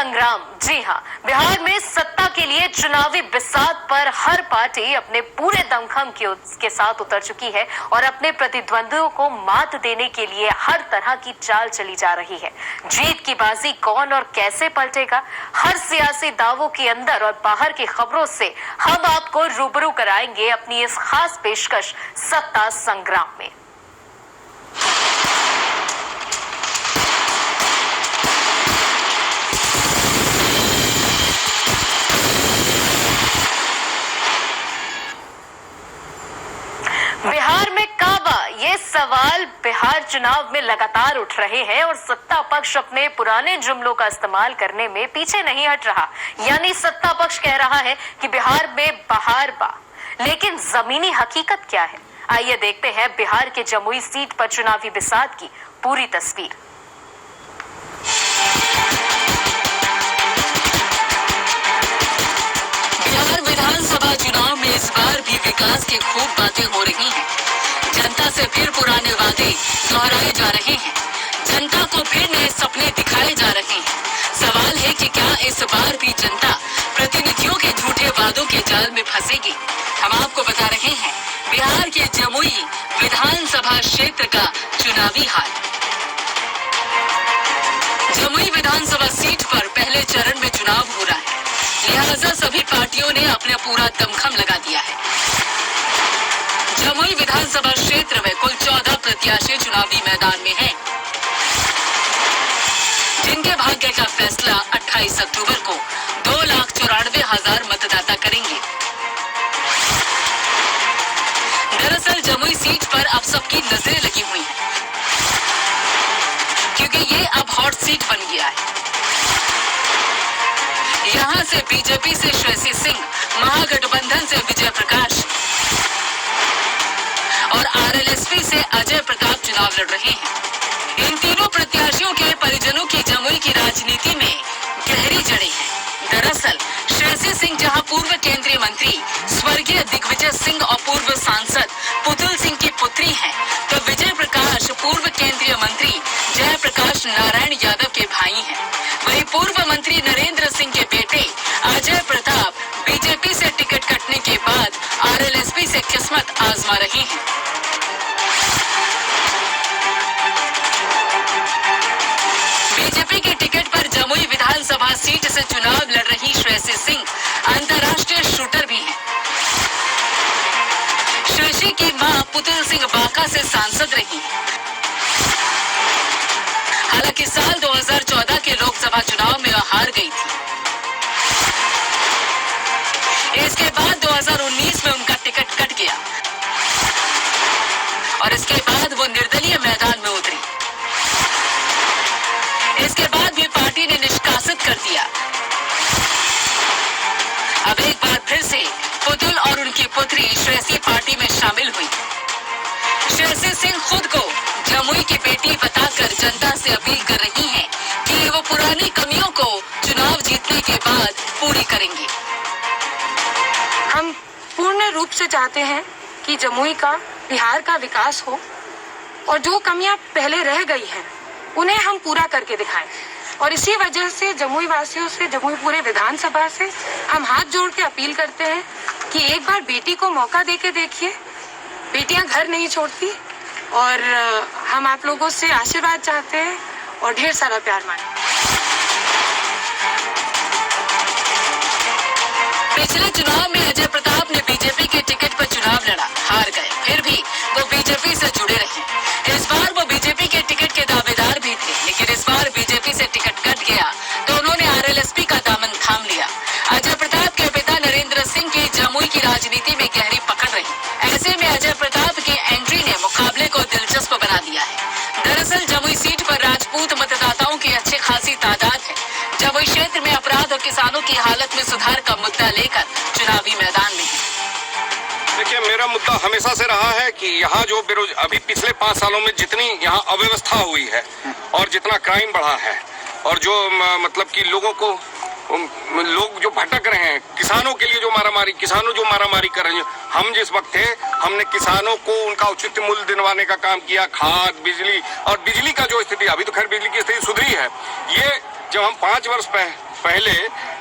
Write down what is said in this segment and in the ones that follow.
संग्राम। जी हाँ, बिहार में सत्ता के लिए चुनावी बिसात पर हर पार्टी अपने पूरे दमखम के साथ उतर चुकी है और अपने प्रतिद्वंदियों को मात देने के लिए हर तरह की चाल चली जा रही है। जीत की बाजी कौन और कैसे पलटेगा, हर सियासी दावों के अंदर और बाहर की खबरों से हम आपको रूबरू कराएंगे अपनी इस खास पेशकश सत्ता संग्राम में। बिहार में काबा, ये सवाल बिहार चुनाव में लगातार उठ रहे हैं और सत्ता पक्ष अपने पुराने जुमलों का इस्तेमाल करने में पीछे नहीं हट रहा। यानी सत्ता पक्ष कह रहा है कि बिहार में बहार बा, लेकिन जमीनी हकीकत क्या है? आइए देखते हैं बिहार के जमुई सीट पर चुनावी बिसात की पूरी तस्वीर। बिहार विधानसभा चुनाव में इस बार भी विकास की खूब बातें हो रही हैं। जनता से फिर पुराने वादे दोहराए जा रहे हैं। जनता को फिर नए सपने दिखाए जा रहे हैं। सवाल है कि क्या इस बार भी जनता प्रतिनिधियों के झूठे वादों के जाल में फंसेगी? हम आपको बता रहे हैं बिहार के जमुई विधानसभा क्षेत्र का चुनावी हाल। जमुई विधानसभा सीट पर पहले चरण में चुनाव हो रहा है, लिहाजा सभी पार्टियों ने अपना पूरा दमखम लगा दिया है। जमुई विधानसभा क्षेत्र में कुल 14 प्रत्याशी चुनावी मैदान में हैं, जिनके भाग्य का फैसला 28 अक्टूबर को 2,94,000 मतदाता करेंगे। दरअसल जमुई सीट पर अब सबकी नजरें लगी हुई हैं, क्योंकि ये अब हॉट सीट बन गया है। यहाँ से बीजेपी से श्रेयसी सिंह, महागठबंधन से विजय प्रकाश और आरएलएसपी से अजय प्रताप चुनाव लड़ रहे हैं। इन तीनों प्रत्याशियों के परिजनों की जमुई की राजनीति में गहरी जड़ें हैं। दरअसल श्रेयसी सिंह जहां पूर्व केंद्रीय मंत्री स्वर्गीय दिग्विजय सिंह और पूर्व सांसद पुतुल सिंह की पुत्री हैं, तो विजय प्रकाश पूर्व केंद्रीय मंत्री जयप्रकाश नारायण यादव के भाई हैं। वहीं पूर्व मंत्री नरेंद्र सिंह के बेटे अजय प्रताप बीजेपी से टिकट कटने के बाद आरएलएसपी से किस्मत आजमा रहे हैं। बीजेपी के टिकट पर जमुई विधानसभा सीट से चुनाव लड़ रही श्रेयसी सिंह अंतर्राष्ट्रीय शूटर भी हैं। श्रेयसी की मां पुतुल सिंह बांका से सांसद रही। हालांकि साल 2014 के लोकसभा चुनाव में वह हार गई थी। इसके बाद 2019 में उनका टिकट कट गया और इसके बाद वो निर्दलीय मैदान में उतरी। इसके बाद भी पार्टी ने निष्कासित कर दिया। अब एक बार फिर से पुतुल और उनकी पुत्री श्रेयसी पार्टी में शामिल हुई। श्रेयसी सिंह खुद को जमुई की बेटी बताकर जनता से अपील कर रही हैं कि वो पुरानी कमियों को चुनाव जीतने के बाद पूरी करेंगी। हम पूर्ण रूप से चाहते हैं कि जमुई का, बिहार का विकास हो और जो कमियां पहले रह गई हैं उन्हें हम पूरा करके दिखाएं। और इसी वजह से जमुई वासियों से, जमुई पूरे विधानसभा से हम हाथ जोड़ के अपील करते हैं कि एक बार बेटी को मौका देके देखिए। बेटियां घर नहीं छोड़ती और हम आप लोगों से आशीर्वाद चाहते हैं और ढेर सारा प्यार मांगते हैं। पिछले चुनाव में अजय प्रताप ने बीजेपी के टिकट पर चुनाव लड़ा, हार गए, फिर भी वो बीजेपी से जुड़े रहे। इस बार वो बीजेपी के टिकट के दावेदार भी थे, लेकिन इस बार बीजेपी से टिकट कट गया तो उन्होंने आरएलएसपी का दामन थाम लिया। अजय प्रताप के पिता नरेंद्र सिंह की जमुई की राजनीति में गहरी पकड़ रही। ऐसे में अजय प्रताप की एंट्री ने मुकाबले को दिलचस्प बना दिया है। दरअसल जमुई सीट पर राजपूत मतदाताओं की अच्छी खासी तादाद है। जमुई क्षेत्र में अपराध और किसानों की हालत में सुधार का मुद्दा लेकर चुनावी मैदान में है। देखिए, मेरा मुद्दा हमेशा से रहा है कि यहाँ जो अभी पिछले 5 सालों में जितनी यहाँ अव्यवस्था हुई है और जितना क्राइम बढ़ा है और जो मतलब कि लोग जो भटक रहे हैं, किसानों के लिए जो मारामारी कर रहे हैं। हम जिस वक्त थे, हमने किसानों को उनका उचित मूल्य दिलवाने का काम किया। खाद, बिजली और बिजली का जो स्थिति, अभी तो खैर बिजली की स्थिति सुधरी है। ये जब हम 5 वर्ष पहले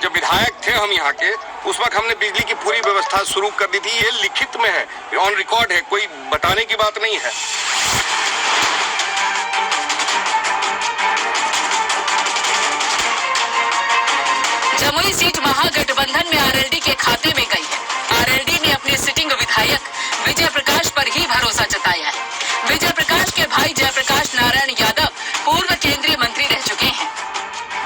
जब विधायक थे हम यहाँ के, उस वक्त हमने बिजली की पूरी व्यवस्था शुरू कर दी थी। ये लिखित में है, ऑन रिकॉर्ड है, कोई बताने की बात नहीं है। जमुई सीट महागठबंधन में आरएलडी के खाते में गई है। आरएलडी ने अपने सिटिंग विधायक विजय प्रकाश पर ही भरोसा जताया है। विजय प्रकाश के भाई जयप्रकाश नारायण यादव पूर्व केंद्रीय मंत्री रह चुके हैं।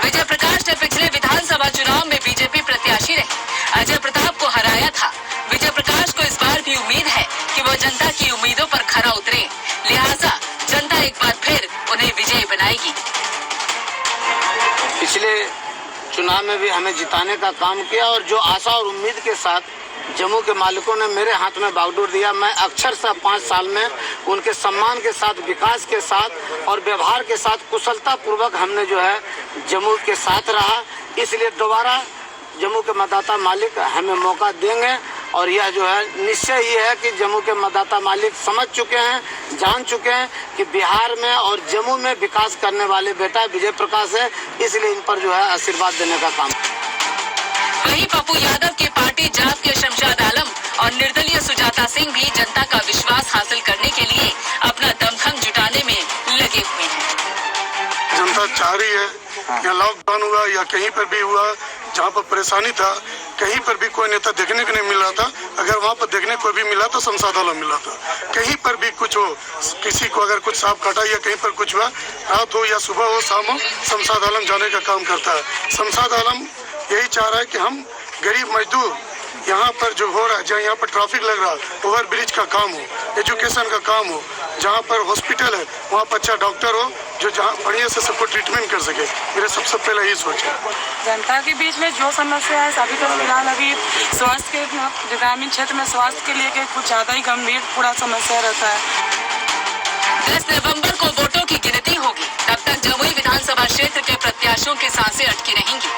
विजय प्रकाश ने पिछले विधानसभा चुनाव में बीजेपी प्रत्याशी रहे अजय प्रताप को हराया था। विजय प्रकाश को इस बार भी उम्मीद है कि वो जनता की उम्मीदों पर खरा उतरे, लिहाजा जनता एक बार फिर उन्हें विजयी बनाएगी। पिछले चुनाव में भी हमें जिताने का काम किया और जो आशा और उम्मीद के साथ जम्मू के मालिकों ने मेरे हाथ में बागडोर दिया, मैं अक्षरशः 5 साल में उनके सम्मान के साथ, विकास के साथ और व्यवहार के साथ कुशलता पूर्वक हमने जो है जम्मू के साथ रहा। इसलिए दोबारा जम्मू के मतदाता मालिक हमें मौका देंगे और यह जो है निश्चय ही है कि जम्मू के मतदाता मालिक समझ चुके हैं, जान चुके हैं कि बिहार में और जम्मू में विकास करने वाले बेटा विजय प्रकाश है, इसलिए इन पर जो है आशीर्वाद देने का काम। वहीं पप्पू यादव की पार्टी जाप के शमशाद आलम और निर्दलीय सुजाता सिंह भी जनता का विश्वास हासिल करने के लिए अपना दमखम जुटाने में लगे हुए हैं। जनता चाह रही है, या लॉकडाउन हुआ या कहीं पर भी हुआ, जहाँ पर परेशानी था, कहीं पर भी कोई नेता देखने को नहीं मिल रहा था। अगर वहाँ पर देखने को भी मिला तो शमशाद आलम मिला था। कहीं पर भी कुछ हो, किसी को अगर कुछ सांप काटा या कहीं पर कुछ हुआ, रात हो या सुबह हो, शाम हो, शमशाद आलम जाने का काम करता है। शमशाद आलम यही चाह रहा है कि हम गरीब मजदूर यहाँ पर जो हो रहा है, जहाँ यहाँ पर ट्रैफिक लग रहा है, ओवर ब्रिज का काम हो, एजुकेशन का काम हो, जहाँ पर हॉस्पिटल है वहाँ पर अच्छा डॉक्टर हो जो जहाँ बढ़िया से सबको ट्रीटमेंट कर सके। मेरे सबसे पहले यही सोच है। जनता के बीच में जो समस्या है सभी तो फिलहाल अभी स्वास्थ्य के, जो ग्रामीण क्षेत्र में स्वास्थ्य के लिए कुछ ज़्यादा ही गंभीर पूरा समस्या रहता है। 10 नवंबर को वोटों की गिनती होगी, तब तक जमुई विधानसभा क्षेत्र के प्रत्याशियों की सांसें अटकी रहेंगी,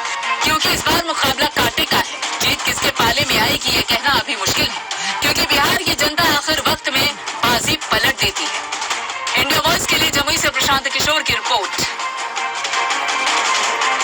क्योंकि इस बार मुकाबला कांटे का है। जीत किसके पाले में आएगी ये कहना अभी मुश्किल है, क्योंकि बिहार की जनता आखिर वक्त में बाजी पलट देती है। इंडिया वॉइस के लिए जमुई से प्रशांत किशोर की रिपोर्ट।